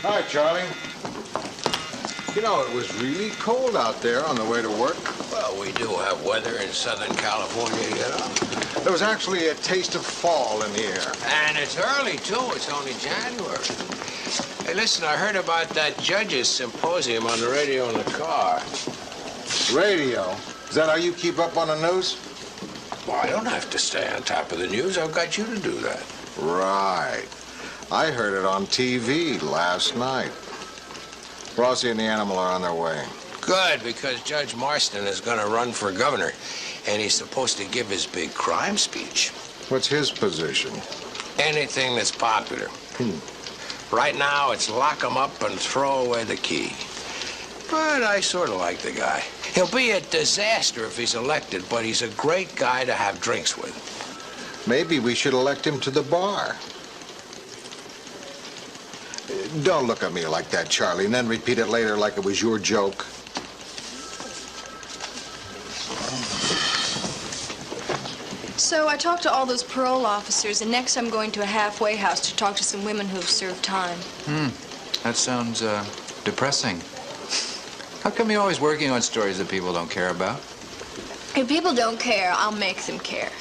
Hi, Charlie. You know, it was really cold out there on the way to work. Well, we do have weather in Southern California, you know. There was actually a taste of fall in the air. And it's early, too. It's only January. Hey, listen, I heard about that judges' symposium on the radio in the car. Radio? Is that how you keep up on the news? Well, I don't have to stay on top of the news. I've got you to do that. Right. I heard it on TV last night. Rossi and the animal are on their way. Good, because Judge Marston is going to run for governor, and he's supposed to give his big crime speech. What's his position? Anything that's popular. Right now, it's lock him up and throw away the key. But I sort of like the guy. He'll be a disaster if he's elected, but he's a great guy to have drinks with. Maybe we should elect him to the bar. Don't look at me like that, Charlie, and then repeat it later like it was your joke. So I talked to all those parole officers, and next I'm going to a halfway house to talk to some women who've served time. That sounds, depressing. How come you're always working on stories that people don't care about? If people don't care, I'll make them care.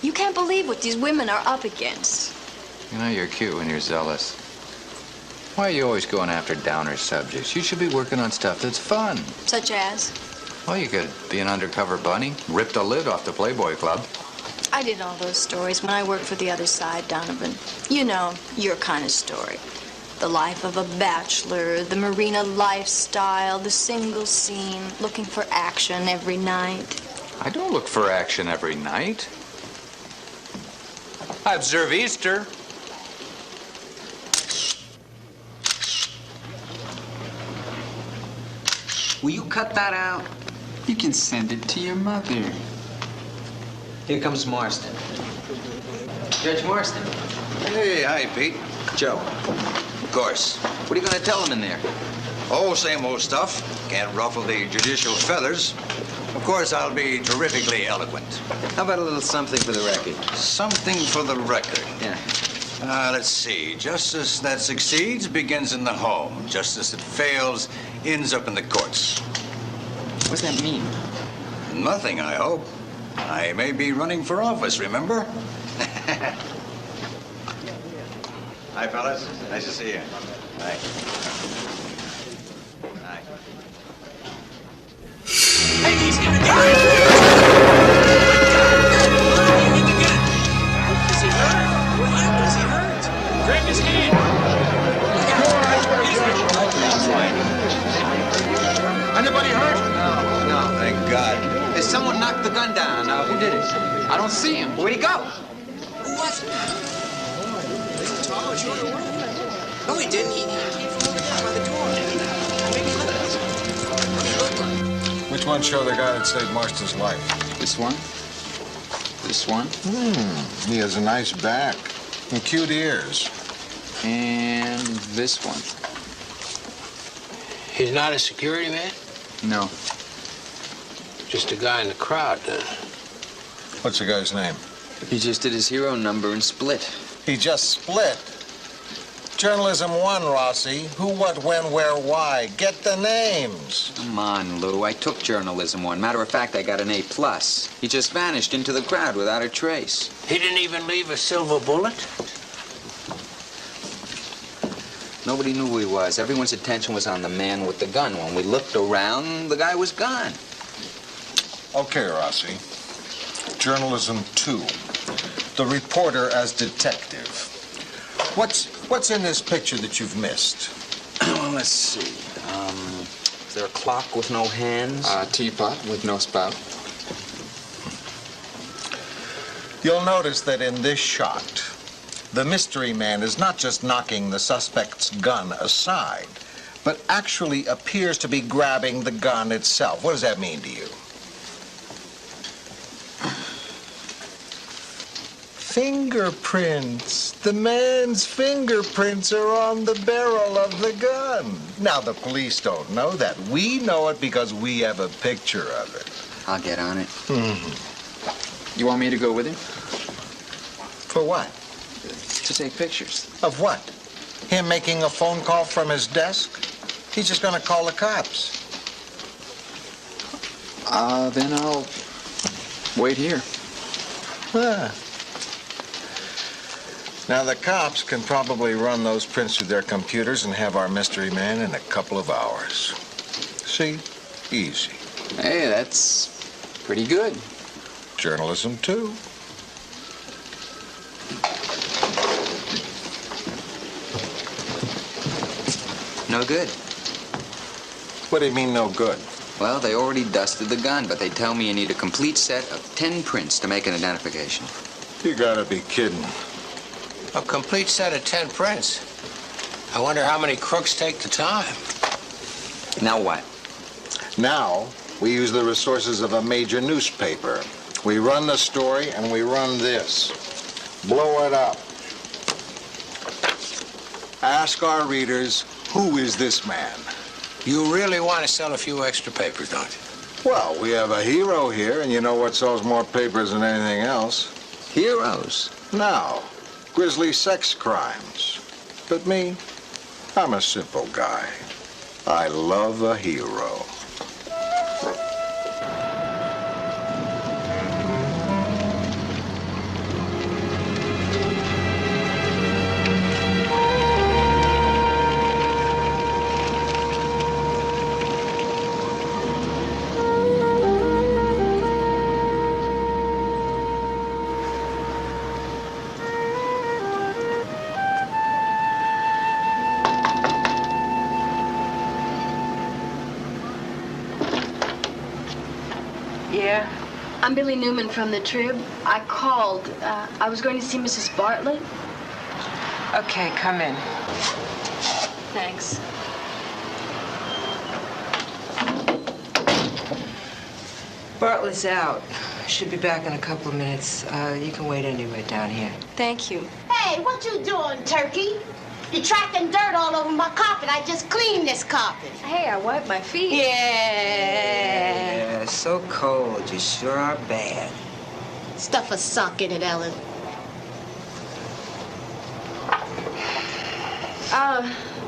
You can't believe what these women are up against. You know, you're cute when you're zealous. Why are you always going after downer subjects? You should be working on stuff that's fun. Such as? Well, you could be an undercover bunny, ripped a lid off the Playboy Club. I did all those stories when I worked for the other side, Donovan. You know, your kind of story. The life of a bachelor, the marina lifestyle, the single scene, looking for action every night. I don't look for action every night. I observe Easter. Will you cut that out? You can send it to your mother. Here comes Marston. Judge Marston. Hey, hi, Pete. Joe. Of course. What are you going to tell him in there? Oh, same old stuff. Can't ruffle the judicial feathers. Of course, I'll be terrifically eloquent. How about a little something for the record? Something for the record. Yeah. Let's see. Justice that succeeds begins in the home. Justice that fails ends up in the courts. What's that mean? Nothing, I hope. I may be running for office, remember? Hi, fellas. Nice to see you. Hi. Hi. Hey, he's gonna get it! Is he hurt? What is he hurt? Grab his hand! Anybody hurt? No. Thank God. There's someone knocked the gun down. Who did it? I don't see him. Where'd he go? Who was it? He's a tall and short one. No, he didn't. He came from over there by the door. Maybe he looked us. What did he look like? Which one showed the guy that saved Marston's life? This one? This one? He has a nice back and cute ears. And this one. He's not a security man? No. Just a guy in the crowd, then. What's the guy's name? He just did his hero number and split. He just split. Journalism 1, Rossi. Who, what, when, where, why. Get the names. Come on, Lou. I took journalism 1. Matter of fact, I got an A+. He just vanished into the crowd without a trace. He didn't even leave a silver bullet? Nobody knew who he was. Everyone's attention was on the man with the gun. When we looked around, the guy was gone. Okay, Rossi. Journalism 2. The reporter as detective. What's in this picture that you've missed? Well, let's see. Is there a clock with no hands? A teapot with no spout. You'll notice that in this shot, the mystery man is not just knocking the suspect's gun aside, but actually appears to be grabbing the gun itself. What does that mean to you? Fingerprints. The man's fingerprints are on the barrel of the gun. Now, the police don't know that. We know it because we have a picture of it. I'll get on it. You want me to go with him? For what? To take pictures. Of what? Him making a phone call from his desk? He's just gonna call the cops. Then I'll wait here. Ah. Now, the cops can probably run those prints through their computers and have our mystery man in a couple of hours. See? Easy. Hey, that's pretty good. Journalism, too. No good. What do you mean, no good? Well, they already dusted the gun, but they tell me you need a complete set of 10 prints to make an identification. You gotta be kidding. A complete set of 10 prints. I wonder how many crooks take the time. Now what? Now, we use the resources of a major newspaper. We run the story and we run this. Blow it up. Ask our readers, who is this man? You really want to sell a few extra papers, don't you? Well, we have a hero here, and you know what sells more papers than anything else? Heroes. Now, grisly sex crimes. But me, I'm a simple guy. I love a hero. Yeah? I'm Billy Newman from the Trib. I called. I was going to see Mrs. Bartlett. Okay, come in. Thanks. Bartlett's out. Should be back in a couple of minutes. You can wait anyway down here. Thank you. Hey, what you doing, Turkey? You're tracking dirt all over my carpet. I just cleaned this carpet. Hey, I wiped my feet. Yeah, so cold. You sure are bad. Stuff a sock in it, Ellen.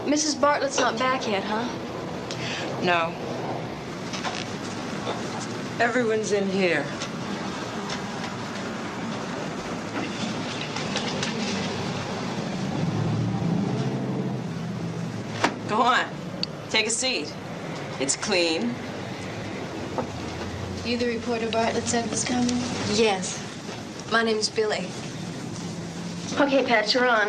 Mrs. Bartlett's not back yet, huh? No. Everyone's in here. Go on. Take a seat. It's clean. You the reporter Bartlett said was coming? Yes. My name's Billy. Okay, Pat, you're on.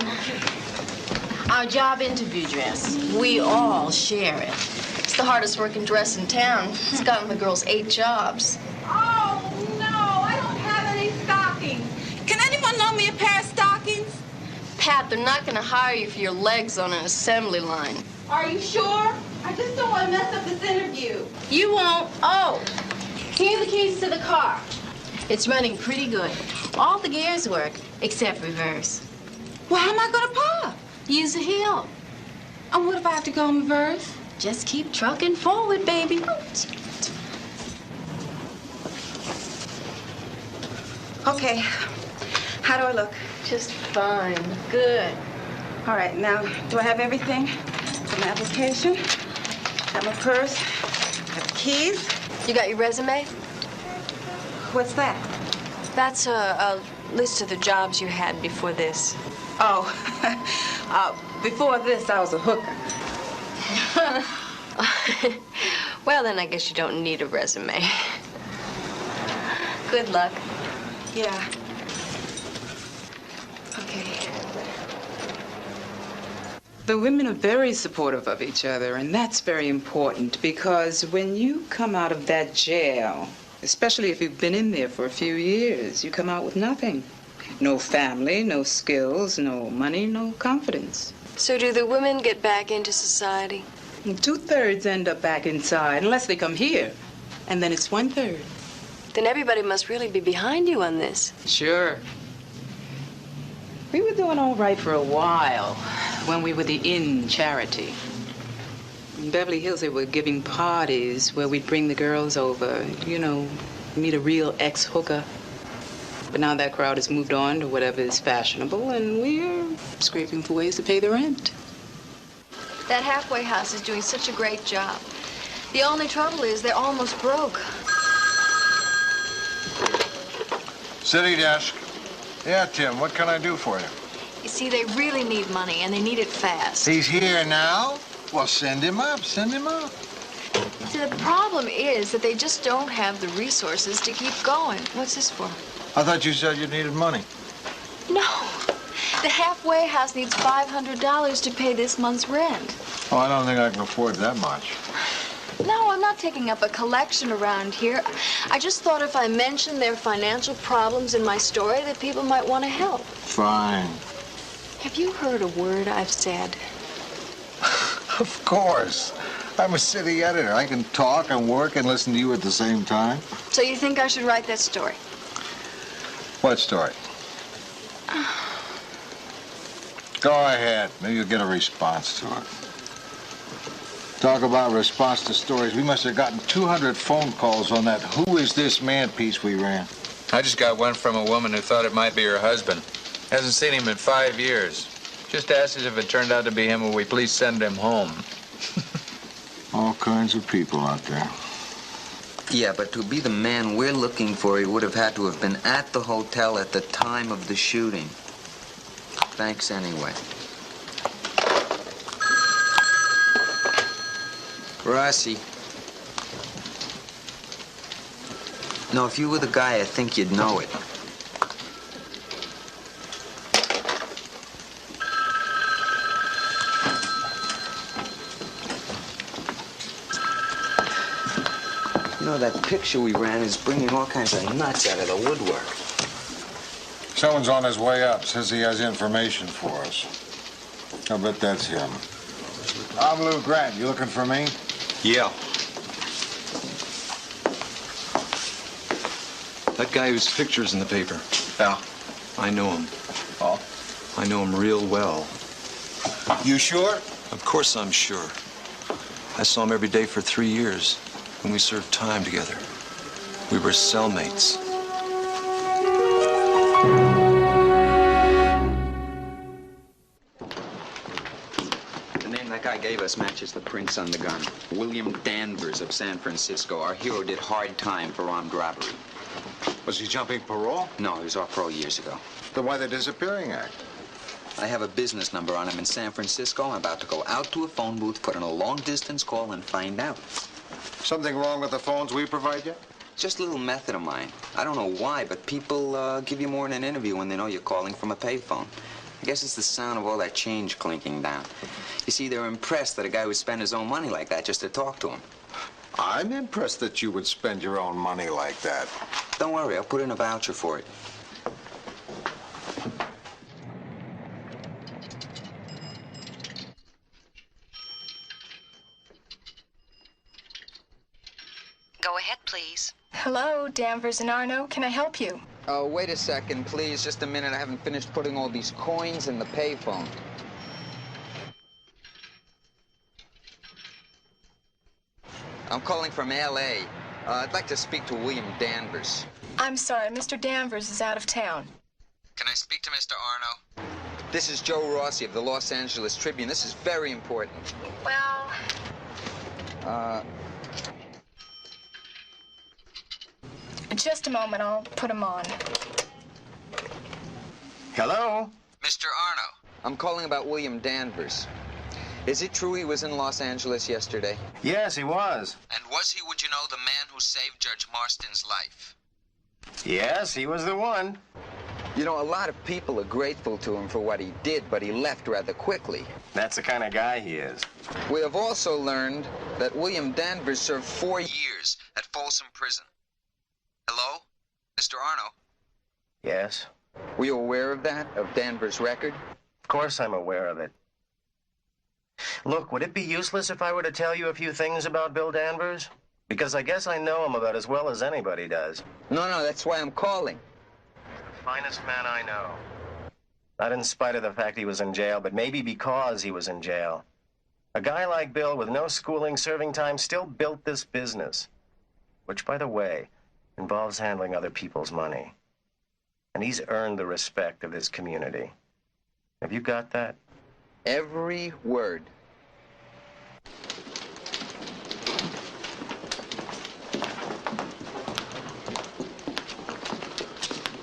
Our job interview dress. We all share it. It's the hardest working dress in town. It's gotten the girls 8 jobs. Oh, no, I don't have any stockings. Can anyone loan me a pair of stockings? Pat, they're not going to hire you for your legs on an assembly line. Are you sure? I just don't want to mess up this interview. You won't. Oh, here are the keys to the car. It's running pretty good. All the gears work, except reverse. Well, how am I going to park? Use a heel. And what if I have to go in reverse? Just keep trucking forward, baby. Okay. How do I look? Just fine. Good. All right, now, do I have everything? Got my application, got my purse, got the keys. You got your resume? What's that? That's a list of the jobs you had before this. Oh, before this, I was a hooker. Well, then I guess you don't need a resume. Good luck. Yeah. Okay. The women are very supportive of each other, and that's very important because when you come out of that jail, especially if you've been in there for a few years, you come out with nothing. No family, no skills, no money, no confidence. So do the women get back into society? 2/3 end up back inside, unless they come here. And then it's 1/3. Then everybody must really be behind you on this. Sure. We were doing all right for a while when we were the Inn charity. In Beverly Hills, they were giving parties where we'd bring the girls over, you know, meet a real ex-hooker. But now that crowd has moved on to whatever is fashionable, and we're scraping for ways to pay the rent. That halfway house is doing such a great job. The only trouble is they're almost broke. City desk. Yeah, Tim, what can I do for you? You see, they really need money, and they need it fast. He's here now? Well, send him up. Send him up. See, the problem is that they just don't have the resources to keep going. What's this for? I thought you said you needed money. No. The halfway house needs $500 to pay this month's rent. Oh, I don't think I can afford that much. No, I'm not taking up a collection around here. I just thought if I mentioned their financial problems in my story that people might want to help. Fine. Have you heard a word I've said? Of course. I'm a city editor. I can talk and work and listen to you at the same time. So you think I should write that story? What story? Go ahead. Maybe you'll get a response to it. Talk about response to stories. We must have gotten 200 phone calls on that Who Is This Man piece we ran. I just got one from a woman who thought it might be her husband. Hasn't seen him in 5 years. Just asked us if it turned out to be him, will we please send him home? All kinds of people out there. Yeah, but to be the man we're looking for, he would have had to have been at the hotel at the time of the shooting. Thanks anyway. Rossi. No, if you were the guy, I think you'd know it. You know, that picture we ran is bringing all kinds of nuts out of the woodwork. Someone's on his way up. Says he has information for us. I'll bet that's him. I'm Lou Grant. You looking for me? Yeah. That guy whose picture's in the paper. Yeah. I know him. Oh? I know him real well. You sure? Of course I'm sure. I saw him every day for 3 years when we served time together. We were cellmates. The name that guy gave us matches the prints on the gun. William Danvers of San Francisco. Our hero did hard time for armed robbery. Was he jumping parole? No, he was off parole years ago. Then why the disappearing act? I have a business number on him in San Francisco. I'm about to go out to a phone booth, put in a long-distance call, and find out. Something wrong with the phones we provide you? Just a little method of mine. I don't know why, but people give you more in an interview when they know you're calling from a payphone. I guess it's the sound of all that change clinking down. You see, they're impressed that a guy would spend his own money like that just to talk to him. I'm impressed that you would spend your own money like that. Don't worry, I'll put in a voucher for it. Go ahead, please. Hello, Danvers and Arno. Can I help you? Oh, wait a second, please. Just a minute. I haven't finished putting all these coins in the payphone. I'm calling from L.A. I'd like to speak to William Danvers. I'm sorry, Mr. Danvers is out of town. Can I speak to Mr. Arno? This is Joe Rossi of the Los Angeles Tribune. This is very important. Well... Just a moment, I'll put him on. Hello? Mr. Arno. I'm calling about William Danvers. Is it true he was in Los Angeles yesterday? Yes, he was. And was he, would you know, the man who saved Judge Marston's life? Yes, he was the one. You know, a lot of people are grateful to him for what he did, but he left rather quickly. That's the kind of guy he is. We have also learned that William Danvers served 4 years at Folsom Prison. Hello? Mr. Arno? Yes? Were you aware of that, of Danvers' record? Of course I'm aware of it. Look, would it be useless if I were to tell you a few things about Bill Danvers? Because I guess I know him about as well as anybody does. No, that's why I'm calling. The finest man I know. Not in spite of the fact he was in jail, but maybe because he was in jail. A guy like Bill with no schooling, serving time, still built this business. Which, by the way, involves handling other people's money. And he's earned the respect of this community. Have you got that? Every word.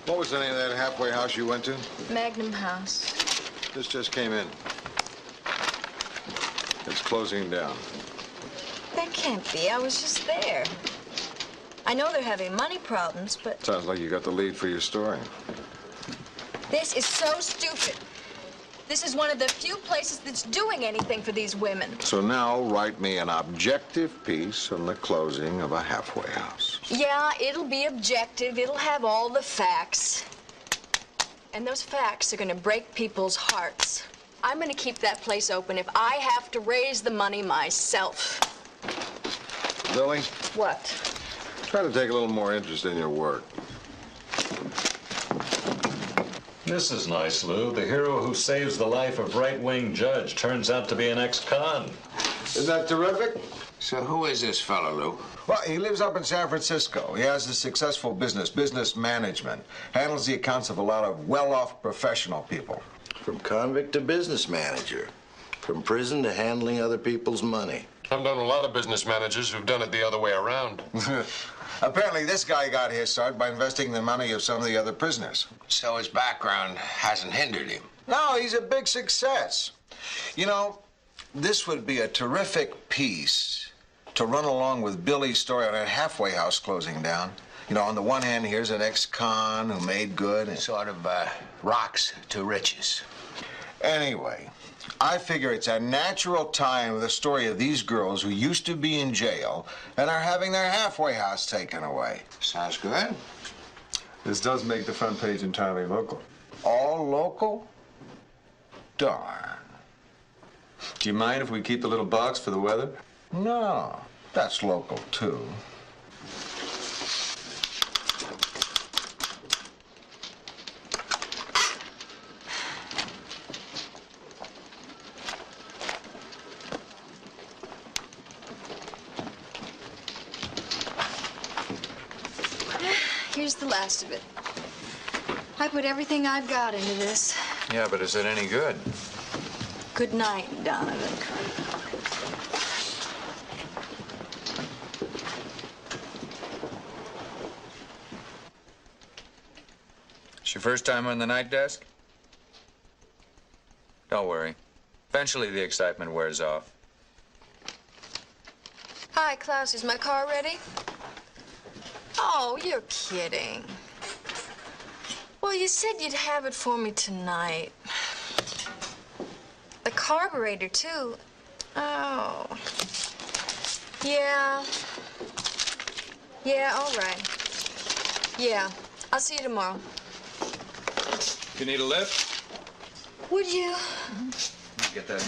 What was the name of that halfway house you went to? Magnum House. This just came in. It's closing down. That can't be. I was just there. I know they're having money problems, but Sounds like you got the lead for your story. this is so stupid. This is one of the few places that's doing anything for these women. So now write me an objective piece on the closing of a halfway house. Yeah, it'll be objective. It'll have all the facts. And those facts are going to break people's hearts. I'm going to keep that place open if I have to raise the money myself. Lily, What? try to take a little more interest in your work. This is nice, Lou. The hero who saves the life of right-wing judge turns out to be an ex-con. Isn't that terrific? So who is this fellow, Lou? Well, he lives up in San Francisco. He has a successful business management. Handles the accounts of a lot of well-off professional people. From convict to business manager. From prison to handling other people's money. I've known a lot of business managers who've done it the other way around. Apparently, this guy got his start by investing the money of some of the other prisoners. So his background hasn't hindered him. No, he's a big success. You know, this would be a terrific piece to run along with Billy's story on that halfway house closing down. You know, on the one hand, here's an ex-con who made good. And Sort of rocks to riches. Anyway, I figure it's a natural time with the story of these girls who used to be in jail and are having their halfway house taken away. Sounds good. This does make the front page entirely local. All local? Darn. Do you mind if we keep the little box for the weather? No, that's local, too. Here's the last of it. I put everything I've got into this. Yeah, but is it any good? Good night, Donovan. It's your first time on the night desk? Don't worry. Eventually the excitement wears off. Hi, Klaus. Is my car ready? Oh, you're kidding. Well, you said you'd have it for me tonight. The carburetor, too. Oh. Yeah. Yeah, all right. Yeah, I'll see you tomorrow. You need a lift? Would you? Get that.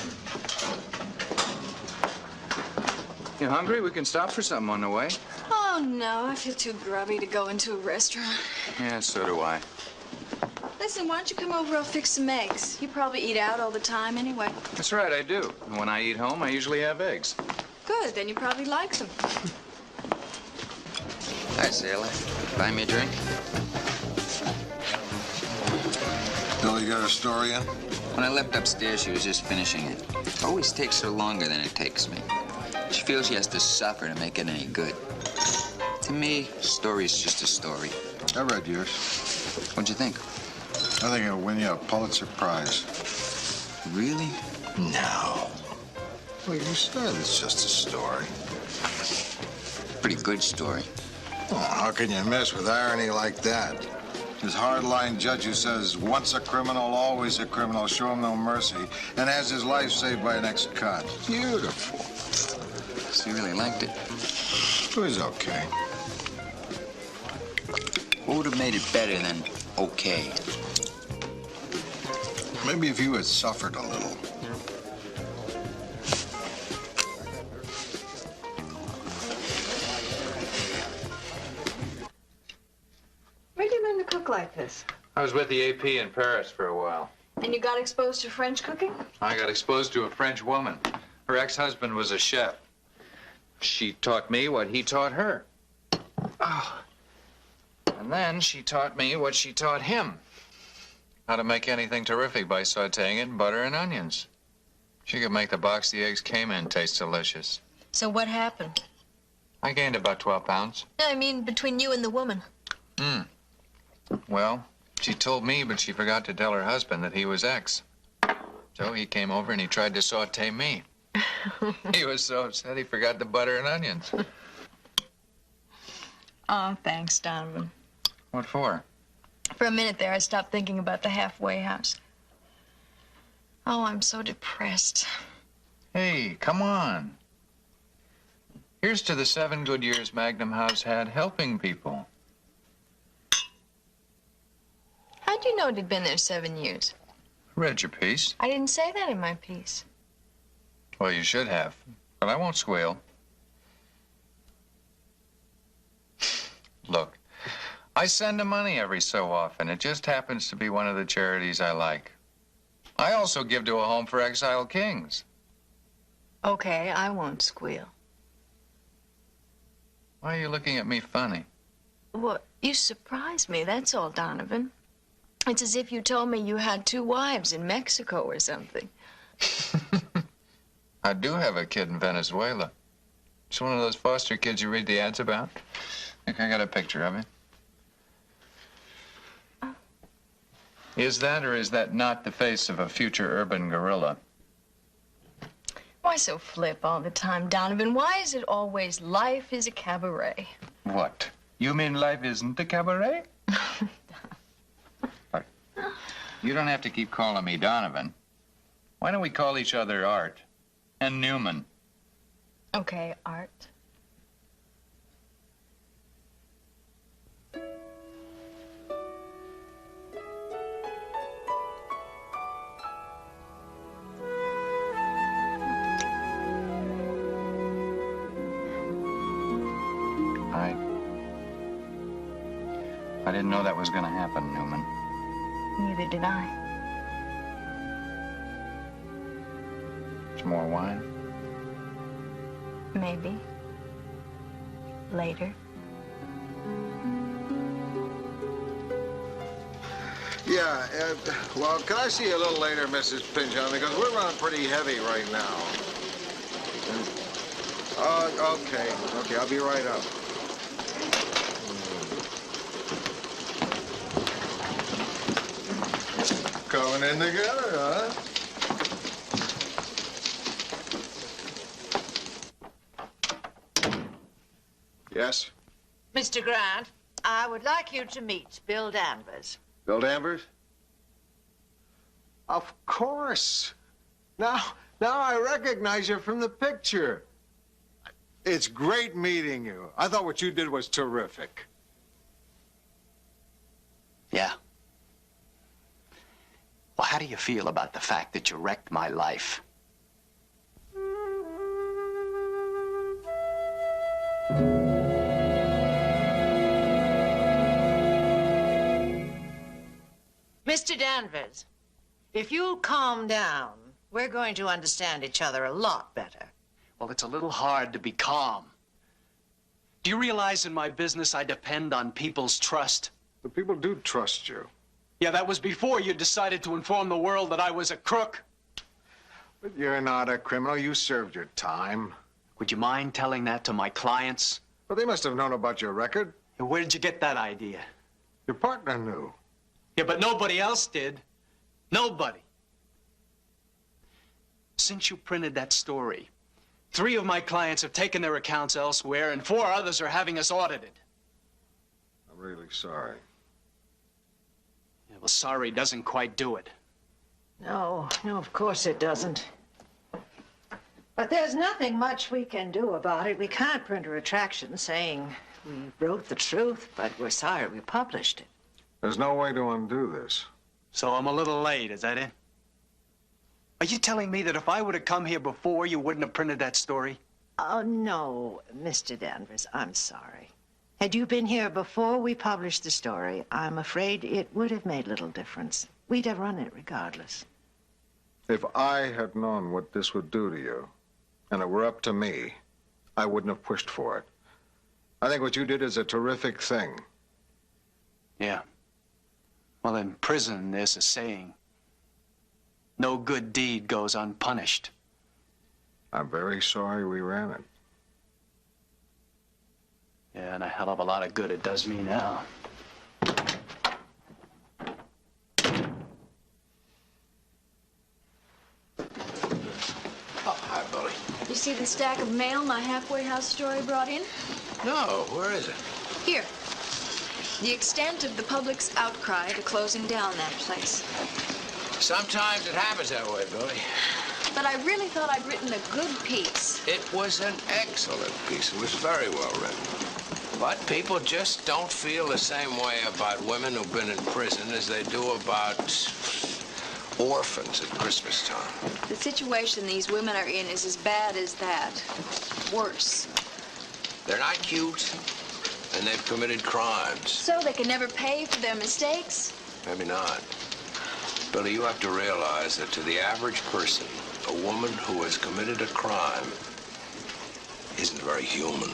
You hungry? We can stop for something on the way. Oh, no, I feel too grubby to go into a restaurant. Yeah, so do I. Listen, why don't you come over? I'll fix some eggs. You probably eat out all the time anyway. That's right, I do. And when I eat home, I usually have eggs. Good, then you probably like them. Hi, sailor. Buy me a drink? Billy got a story in? When I left upstairs, she was just finishing it. Always takes her longer than it takes me. She feels she has to suffer to make it any good. To me, a story's just a story. I read yours. What'd you think? I think it'll win you a Pulitzer Prize. Really? No. Well, you said it's just a story. Pretty good story. Oh, how can you mess with irony like that? This hardline judge who says, once a criminal, always a criminal, show him no mercy, and has his life saved by an ex-con. Beautiful. So you really liked it? It was okay. What would have made it better than okay? Maybe if you had suffered a little. Where did you learn to cook like this? I was with the AP in Paris for a while. And you got exposed to French cooking? I got exposed to a French woman. Her ex-husband was a chef. She taught me what he taught her. Oh. And And then she taught me what she taught him. How to make anything terrific by sauteing it in butter and onions. She could make the box the eggs came in taste delicious. So what happened? I gained about 12 pounds. No, I mean between you and the woman. Well, she told me, but she forgot to tell her husband that he was ex. So he came over and he tried to saute me. He was so upset he forgot the butter and onions. Oh, thanks, Donovan. What for? For a minute there, I stopped thinking about the halfway house. Oh, I'm so depressed. Hey, come on. Here's to the 7 good years Magnum House had helping people. How'd you know it had been there 7 years? Read your piece. I didn't say that in my piece. Well, you should have, but I won't squeal. Look, I send them money every so often. It just happens to be one of the charities I like. I also give to a home for exiled kings. Okay, I won't squeal. Why are you looking at me funny? Well, you surprised me, that's all, Donovan. It's as if you told me you had 2 wives in Mexico or something. I do have a kid in Venezuela. It's one of those foster kids you read the ads about. I think I got a picture of it. Is that or is that not the face of a future urban gorilla? Why so flip all the time, Donovan? Why is it always life is a cabaret? What? You mean life isn't a cabaret? Look, you don't have to keep calling me Donovan. Why don't we call each other Art and Newman? Okay, Art. I didn't know that was going to happen, Newman. Neither did I. Some more wine? Maybe. Later. Yeah, well, can I see you a little later, Mrs. Pinchon, because we're running pretty heavy right now. Okay, I'll be right up. Coming in together, huh? Yes? Mr. Grant, I would like you to meet Bill Danvers. Bill Danvers? Of course. Now I recognize you from the picture. It's great meeting you. I thought what you did was terrific. Yeah. Well, how do you feel about the fact that you wrecked my life? Mr. Danvers, if you'll calm down, we're going to understand each other a lot better. Well, it's a little hard to be calm. Do you realize in my business I depend on people's trust? The people do trust you. Yeah, that was before you decided to inform the world that I was a crook. But you're not a criminal. You served your time. Would you mind telling that to my clients? Well, they must have known about your record. And where did you get that idea? Your partner knew. Yeah, but nobody else did. Nobody. Since you printed that story, 3 of my clients have taken their accounts elsewhere, and 4 others are having us audited. I'm really sorry. Yeah, well, sorry doesn't quite do it. No, of course it doesn't. But there's nothing much we can do about it. We can't print a retraction saying we wrote the truth, but we're sorry we published it. There's no way to undo this. So I'm a little late, is that it? Are you telling me that if I would have come here before, you wouldn't have printed that story? Oh, no, Mr. Danvers, I'm sorry. Had you been here before we published the story, I'm afraid it would have made little difference. We'd have run it regardless. If I had known what this would do to you, and it were up to me, I wouldn't have pushed for it. I think what you did is a terrific thing. Yeah. Well, in prison, there's a saying. No good deed goes unpunished. I'm very sorry we ran it. Yeah, and a hell of a lot of good it does me now. Oh, hi, Billy. You see the stack of mail my halfway house story brought in? No, where is it? Here. The extent of the public's outcry to closing down that place. Sometimes it happens that way, Billy. But I really thought I'd written a good piece. It was an excellent piece. It was very well written. But people just don't feel the same way about women who've been in prison as they do about orphans at Christmas time. The situation these women are in is as bad as that. Worse. They're not cute, and they've committed crimes. So they can never pay for their mistakes? Maybe not. Billy, you have to realize that to the average person, a woman who has committed a crime isn't very human.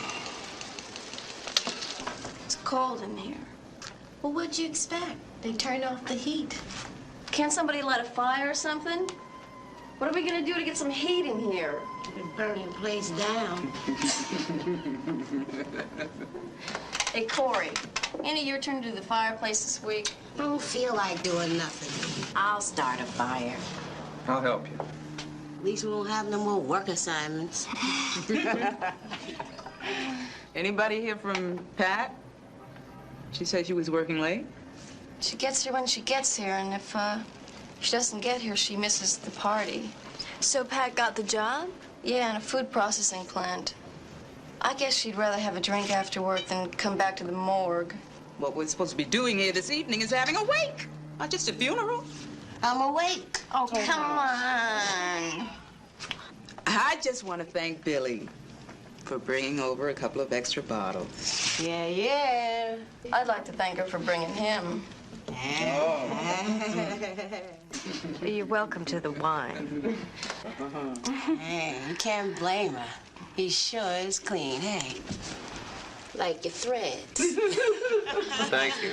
It's cold in here. Well, what'd you expect? They turned off the heat. Can't somebody light a fire or something? What are we gonna do to get some heat in here? Been burning the place down. Hey, Corey, ain't it your turn to do the fireplace this week? Don't feel like doing nothing. I'll start a fire. I'll help you. At least we won't have no more work assignments. Anybody hear from Pat? She said she was working late. She gets here when she gets here, and if she doesn't get here, she misses the party. So Pat got the job? Yeah, in a food processing plant. I guess she'd rather have a drink after work than come back to the morgue. What we're supposed to be doing here this evening is having a wake, not just a funeral. I'm awake. Oh, come on. I just want to thank Billy for bringing over a couple of extra bottles. Yeah, yeah. I'd like to thank her for bringing him. You're welcome to the wine. Hey, you can't blame her. He sure is clean, hey? Like your threads. Thank you.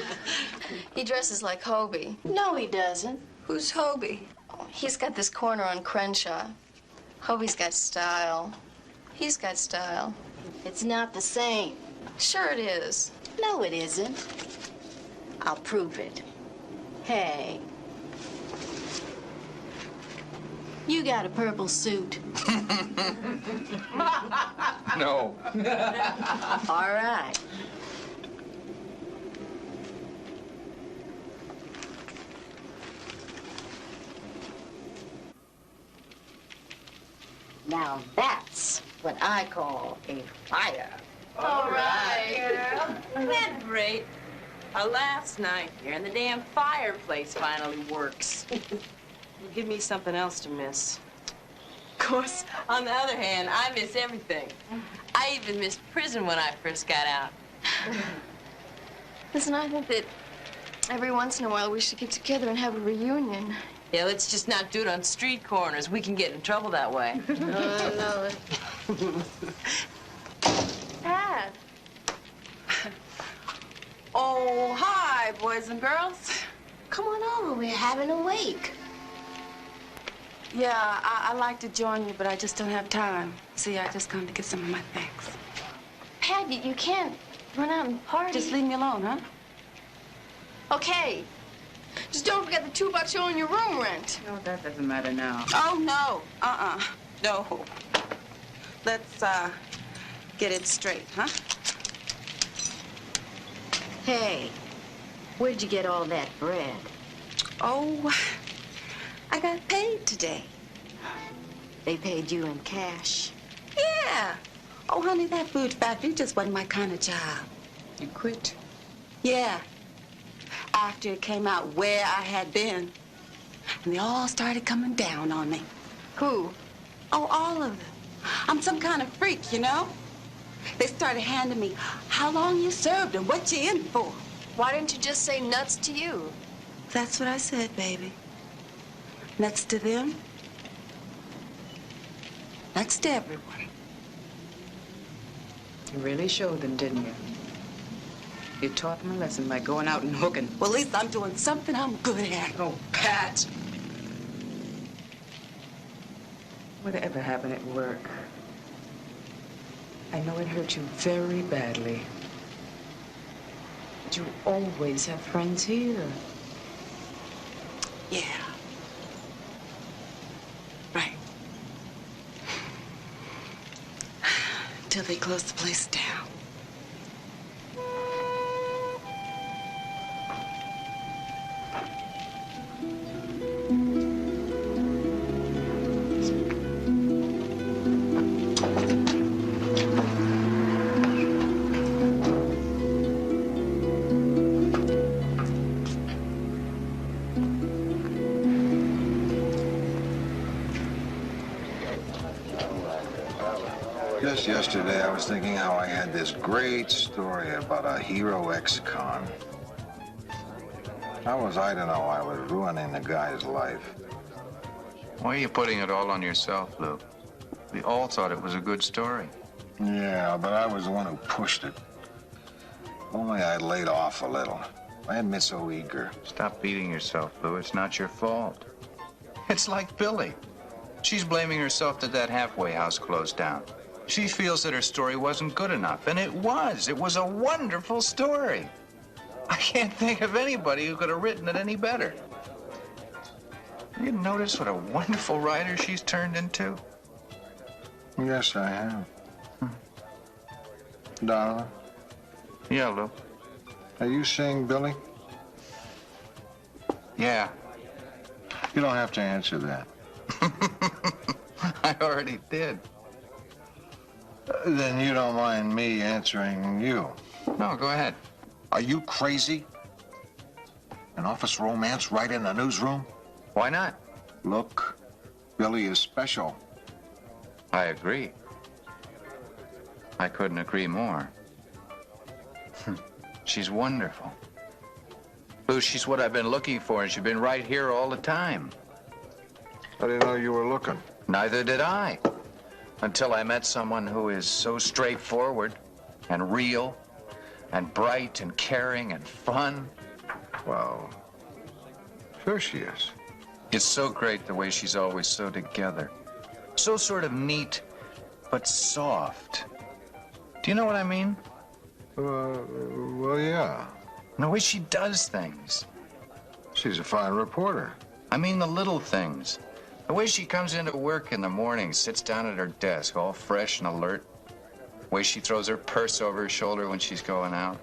He dresses like Hobie. No, he doesn't. Who's Hobie? Oh, he's got this corner on Crenshaw. Hobie's got style. He's got style. It's not the same. Sure it is. No, it isn't. I'll prove it. Hey. You got a purple suit. No. All right. Now that's what I call a fire. All right, girl. Isn't that great? Last night here, and the damn fireplace finally works. Give me something else to miss. Of course, on the other hand, I miss everything. I even missed prison when I first got out. Listen, I think that every once in a while we should get together and have a reunion. Yeah, let's just not do it on street corners. We can get in trouble that way. I know it. Pat. Oh, hi, boys and girls. Come on over. We're having a wake. Yeah, I'd like to join you, but I just don't have time. See, I just come to get some of my things. Pat, you can't run out and party. Just leave me alone, huh? Okay. Just don't forget the $2 you owe in your room rent. No, that doesn't matter now. Oh, no. No. Let's, get it straight, huh? Hey, where'd you get all that bread? Oh, I got paid today. They paid you in cash. Yeah. Oh, honey, that food factory just wasn't my kind of job. You quit? Yeah. After it came out where I had been. And they all started coming down on me. Who? Oh, all of them. I'm some kind of freak, you know? They started handing me how long you served and what you in for. Why didn't you just say nuts to you? That's what I said, baby. Nuts to them. Nuts to everyone. You really showed them, didn't you? You taught them a lesson by going out and hooking. Well, at least I'm doing something I'm good at. Oh, Pat. Whatever happened at work, I know it hurt you very badly. But you always have friends here. Yeah. Right. Till they close the place down. Just yesterday, I was thinking how I had this great story about a hero ex-con. How was I to know I was ruining the guy's life? Why are you putting it all on yourself, Lou? We all thought it was a good story. Yeah, but I was the one who pushed it. Only I laid off a little. I hadn't been so eager. Stop beating yourself, Lou. It's not your fault. It's like Billy. She's blaming herself that that halfway house closed down. She feels that her story wasn't good enough, and it was. It was a wonderful story. I can't think of anybody who could have written it any better. You notice what a wonderful writer she's turned into? Yes, I have. Donovan? Yeah, Lou. Are you seeing Billy? Yeah. You don't have to answer that. I already did. Then you don't mind me answering you? No, go ahead. Are you crazy? An office romance right in the newsroom? Why not? Look, Billy is special. I agree. I couldn't agree more. She's wonderful. Lou, she's what I've been looking for, and she's been right here all the time. I didn't know you were looking. Neither did I. Until I met someone who is so straightforward and real and bright and caring and fun. Well, sure she is. It's so great the way she's always so together. So sort of neat, but soft. Do you know what I mean? Well, yeah. And the way she does things. She's a fine reporter. I mean the little things. The way she comes into work in the morning, sits down at her desk, all fresh and alert. The way she throws her purse over her shoulder when she's going out.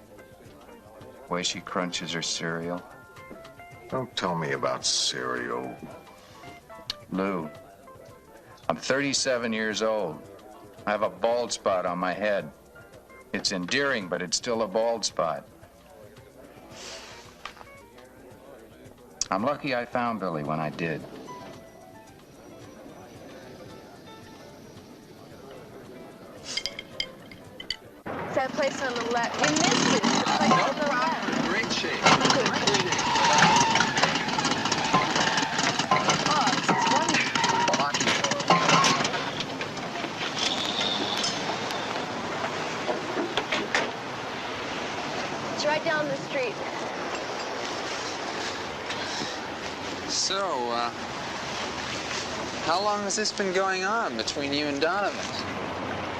The way she crunches her cereal. Don't tell me about cereal. Lou, I'm 37 years old. I have a bald spot on my head. It's endearing, but it's still a bald spot. I'm lucky I found Billy when I did. It's that place on the left. You missed it. The place on the left. Great shape. Oh, this is wonderful. It's right down the street. So, how long has this been going on between you and Donovan?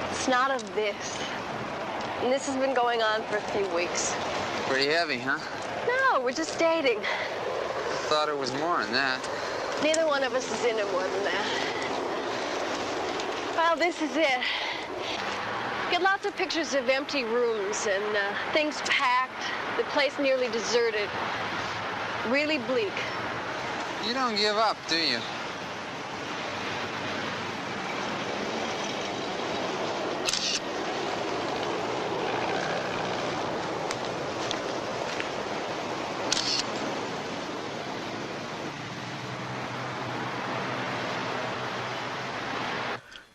It's not of this. And this has been going on for a few weeks. Pretty heavy, huh? No, we're just dating. Thought it was more than that. Neither one of us is into more than that. Well, this is it. Get lots of pictures of empty rooms and things packed, the place nearly deserted. Really bleak. You don't give up, do you?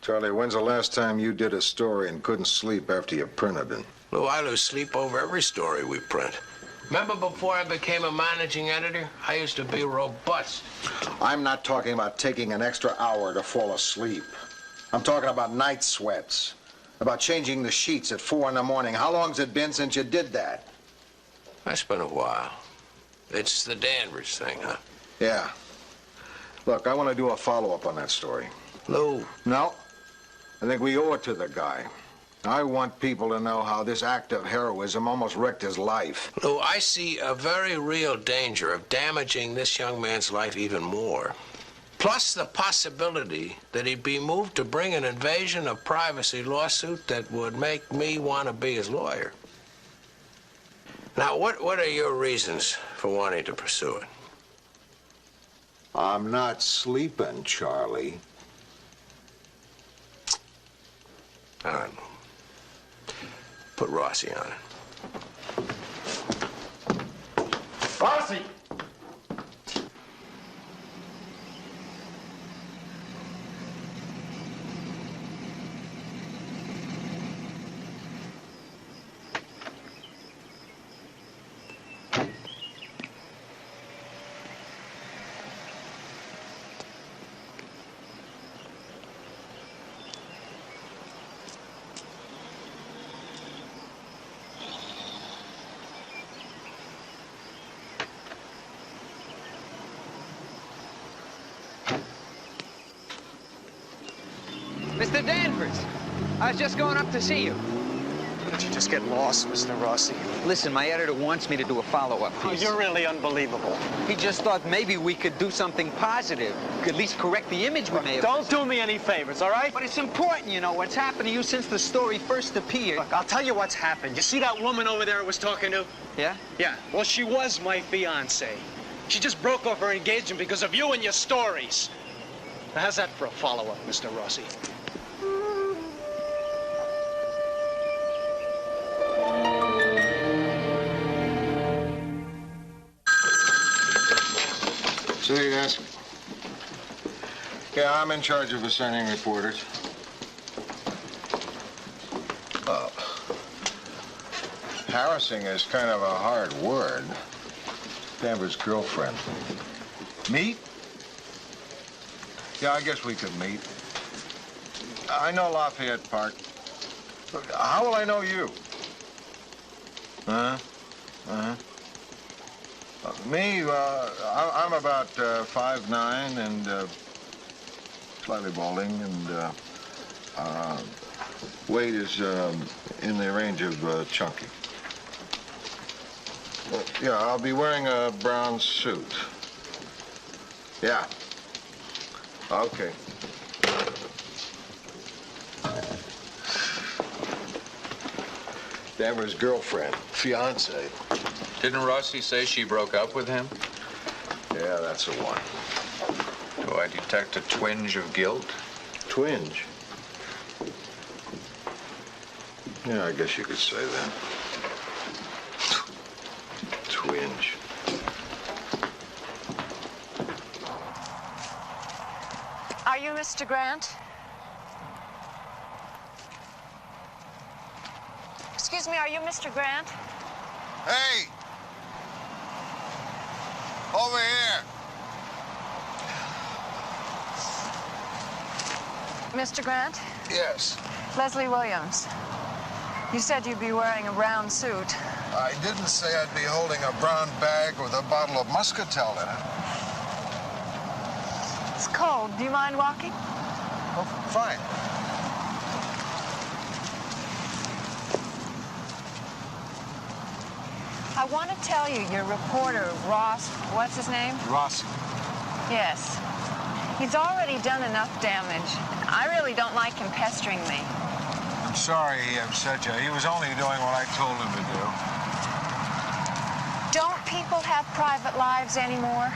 Charlie, when's the last time you did a story and couldn't sleep after you printed it? Lou, I lose sleep over every story we print. Remember before I became a managing editor? I used to be robust. I'm not talking about taking an extra hour to fall asleep. I'm talking about night sweats, about changing the sheets at 4 in the morning. How long's it been since you did that? That's been a while. It's the Danvers thing, huh? Yeah. Look, I want to do a follow-up on that story. Lou. No. I think we owe it to the guy. I want people to know how this act of heroism almost wrecked his life. Lou, I see a very real danger of damaging this young man's life even more. Plus the possibility that he'd be moved to bring an invasion of privacy lawsuit that would make me want to be his lawyer. Now, what are your reasons for wanting to pursue it? I'm not sleeping, Charlie. All right. Put Rossi on it. Rossi! Mr. Danvers, I was just going up to see you. Why don't you just get lost, Mr. Rossi? Listen, my editor wants me to do a follow-up piece. Oh, you're really unbelievable. He just thought maybe we could do something positive. At least correct the image we may have. Don't do me any favors, all right? But it's important, you know, what's happened to you since the story first appeared. Look, I'll tell you what's happened. You see that woman over there I was talking to? Yeah? Yeah. Well, she was my fiancée. She just broke off her engagement because of you and your stories. Now, how's that for a follow-up, Mr. Rossi? City desk. Yeah, I'm in charge of assigning reporters. Harassing is kind of a hard word. Danvers' girlfriend. Meet? Yeah, I guess we could meet. I know Lafayette Park. How will I know you? Me, I'm about 5'9" and slightly balding, and weight is in the range of chunky. Yeah, I'll be wearing a brown suit. Yeah. Okay. Danvers' girlfriend, fiance. Didn't Rossi say she broke up with him? Yeah, that's the one. Do I detect a twinge of guilt? Twinge? Yeah, I guess you could say that. Twinge. Are you Mr. Grant? Excuse me, are you Mr. Grant? Hey! Over here! Mr. Grant? Yes. Leslie Williams. You said you'd be wearing a brown suit. I didn't say I'd be holding a brown bag with a bottle of Muscatel in it. It's cold. Do you mind walking? Oh, fine. I want to tell you, your reporter, Ross, what's his name? Rossi. Yes. He's already done enough damage. I really don't like him pestering me. I'm sorry he upset you. He was only doing what I told him to do. Don't people have private lives anymore?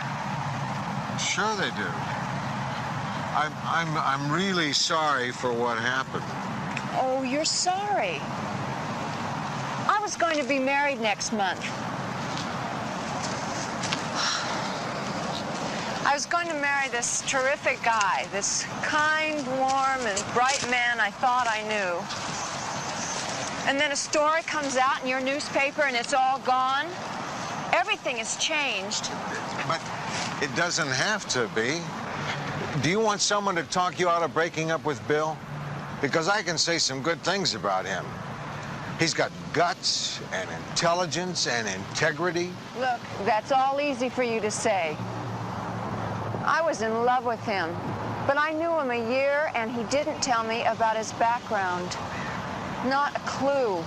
Sure they do. I'm really sorry for what happened. Oh, you're sorry. I was going to be married next month. I was going to marry this terrific guy, this kind, warm, and bright man I thought I knew. And then a story comes out in your newspaper and it's all gone. Everything has changed. But it doesn't have to be. Do you want someone to talk you out of breaking up with Bill? Because I can say some good things about him. He's got guts and intelligence and integrity? Look, that's all easy for you to say. I was in love with him, but I knew him a year and he didn't tell me about his background. Not a clue.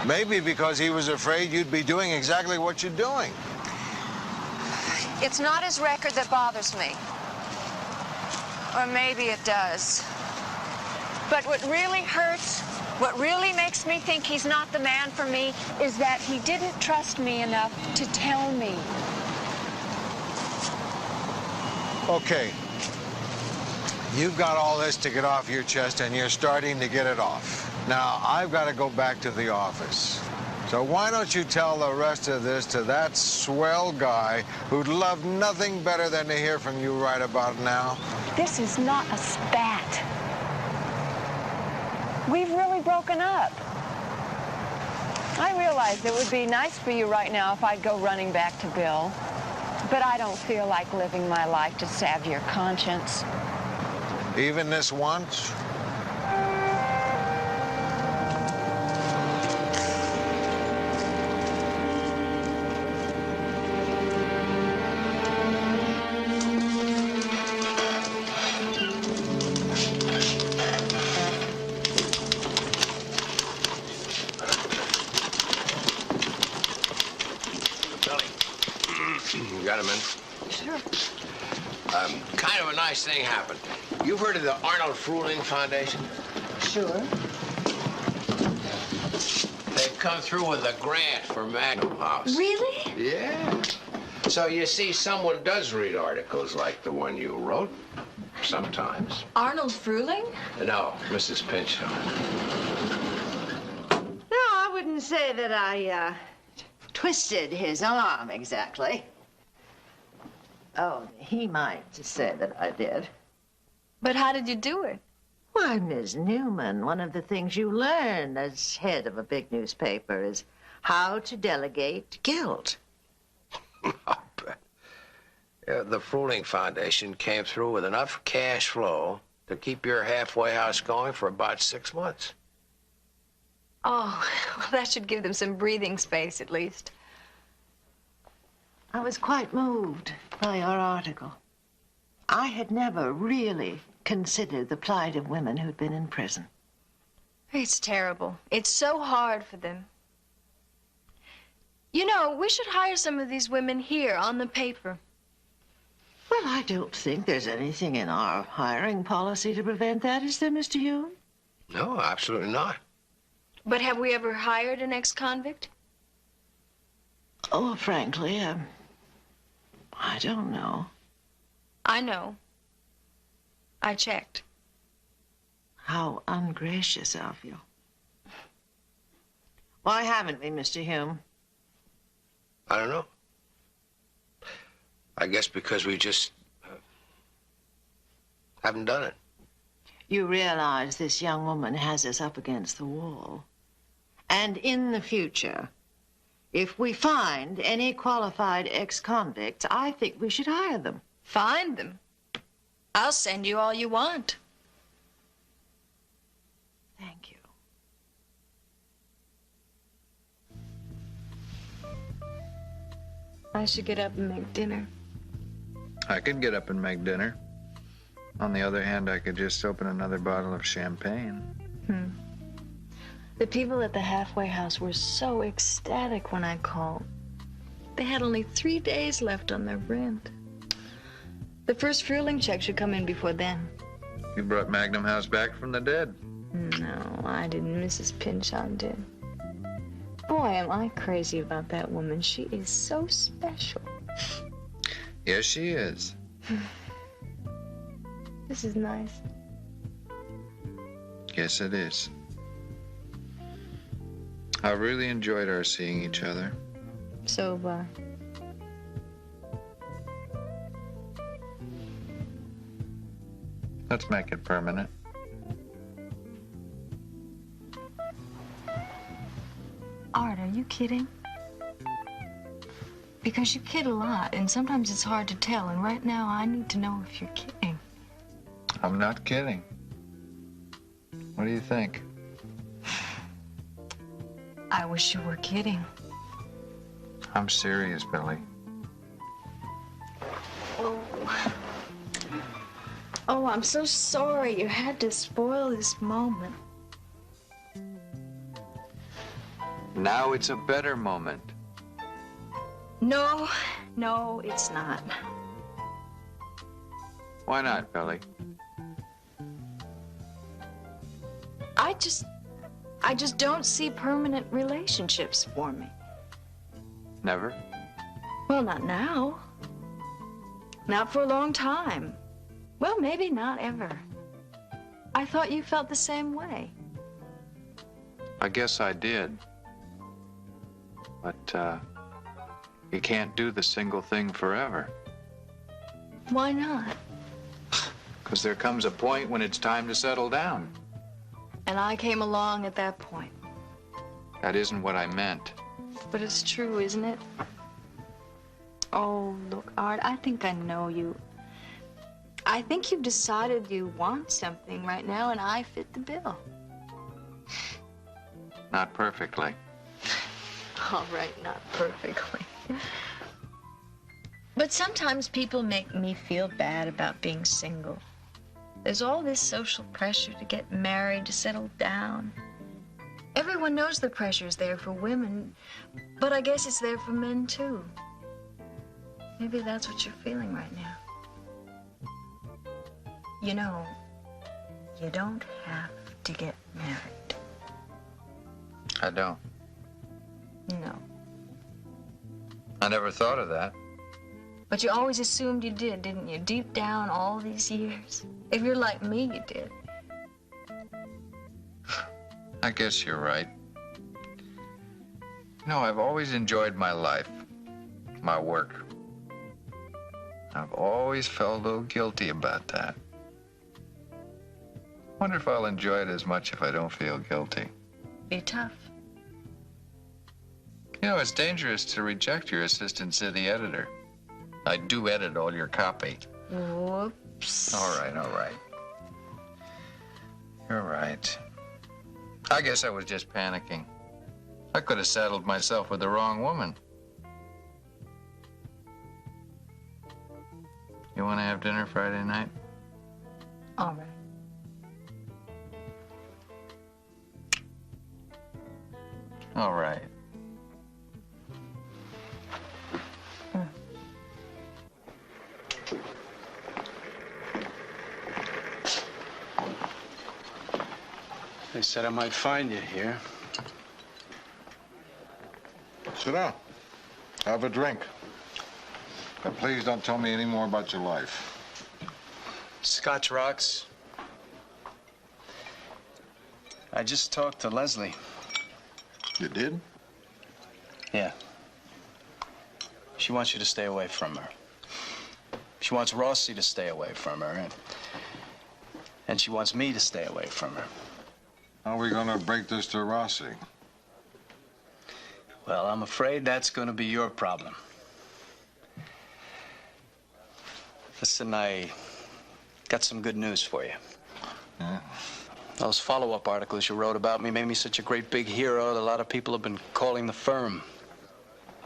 Maybe because he was afraid you'd be doing exactly what you're doing. It's not his record that bothers me. Or maybe it does. But what really hurts, what really makes me think he's not the man for me, is that he didn't trust me enough to tell me. Okay. You've got all this to get off your chest, and you're starting to get it off. Now, I've got to go back to the office. So why don't you tell the rest of this to that swell guy who'd love nothing better than to hear from you right about now? This is not a spat. We've really broken up. I realize it would be nice for you right now if I'd go running back to Bill. But I don't feel like living my life to salve your conscience. Even this once? You got him in? Sure. Kind of a nice thing happened. You've heard of the Arnold Fruehling Foundation? Sure. They've come through with a grant for Magnum House. Really? Yeah. So you see, someone does read articles like the one you wrote, sometimes. Arnold Fruehling? No, Mrs. Pinchot. No, I wouldn't say that I, twisted his arm exactly. Oh, he might say that I did. But how did you do it? Why, Miss Newman, one of the things you learn as head of a big newspaper is how to delegate guilt. The Fruehling Foundation came through with enough cash flow to keep your halfway house going for about 6 months. Oh, well, that should give them some breathing space, at least. I was quite moved by your article. I had never really considered the plight of women who'd been in prison. It's terrible. It's so hard for them. You know, we should hire some of these women here on the paper. Well, I don't think there's anything in our hiring policy to prevent that, is there, Mr. Hume? No, absolutely not. But have we ever hired an ex-convict? Oh, frankly, I don't know. I know. I checked. How ungracious of you. Why haven't we, Mr. Hume? I don't know. I guess because we just haven't done it. You realize this young woman has us up against the wall. And in the future, if we find any qualified ex-convicts, I think we should hire them. Find them? I'll send you all you want. Thank you. I should get up and make dinner. I could get up and make dinner. On the other hand, I could just open another bottle of champagne. The people at the halfway house were so ecstatic when I called. They had only 3 days left on their rent. The first Fruehling check should come in before then. You brought Magnum House back from the dead. No, I didn't. Mrs. Pinchot did. Boy, am I crazy about that woman. She is so special. Yes, she is. This is nice. Yes, it is. I really enjoyed our seeing each other. So have I. Let's make it permanent. Art, are you kidding? Because you kid a lot, and sometimes it's hard to tell, and right now I need to know if you're kidding. I'm not kidding. What do you think? I wish you were kidding. I'm serious, Billy. Oh, I'm so sorry you had to spoil this moment. Now it's a better moment. No, it's not. Why not, Billy? I just don't see permanent relationships for me. Never? Well, not now. Not for a long time. Well, maybe not ever. I thought you felt the same way. I guess I did. But, you can't do the single thing forever. Why not? Because there comes a point when it's time to settle down. And I came along at that point. That isn't what I meant. But it's true, isn't it? Oh, look, Art, I think I know you. I think you've decided you want something right now, and I fit the bill. Not perfectly. All right, not perfectly. But sometimes people make me feel bad about being single. There's all this social pressure to get married, to settle down. Everyone knows the pressure's there for women, but I guess it's there for men, too. Maybe that's what you're feeling right now. You know, you don't have to get married. I don't. No. I never thought of that. But you always assumed you did, didn't you? Deep down all these years. If you're like me, you did. I guess you're right. You know, I've always enjoyed my life, my work. I've always felt a little guilty about that. Wonder if I'll enjoy it as much if I don't feel guilty. Be tough. You know, it's dangerous to reject your assistant city editor. I do edit all your copy. Whoops. All right. You're right. I guess I was just panicking. I could have saddled myself with the wrong woman. You want to have dinner Friday night? All right. All right. They said I might find you here. Sit down. Have a drink. But please don't tell me any more about your life. Scotch rocks. I just talked to Leslie. You did? Yeah. She wants you to stay away from her. She wants Rossi to stay away from her. And she wants me to stay away from her. How are we gonna break this to Rossi? Well, I'm afraid that's gonna be your problem. Listen, I got some good news for you. Yeah? Those follow-up articles you wrote about me made me such a great big hero that a lot of people have been calling the firm.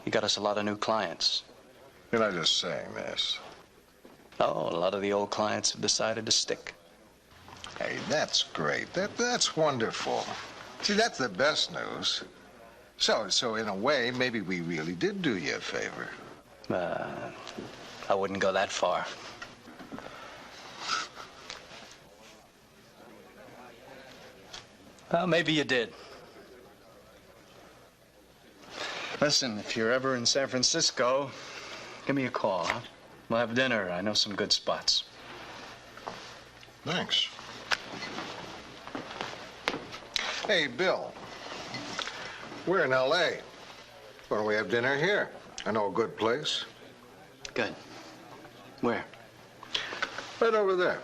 You got us a lot of new clients. You're not just saying this. Oh, a lot of the old clients have decided to stick. Hey, that's great. That's wonderful. See, that's the best news. So in a way, maybe we really did do you a favor. I wouldn't go that far. Well, maybe you did. Listen, if you're ever in San Francisco, give me a call, huh? We'll have dinner. I know some good spots. Thanks. Hey, Bill. We're in L.A. Why don't we have dinner here? I know a good place. Good. Where? Right over there.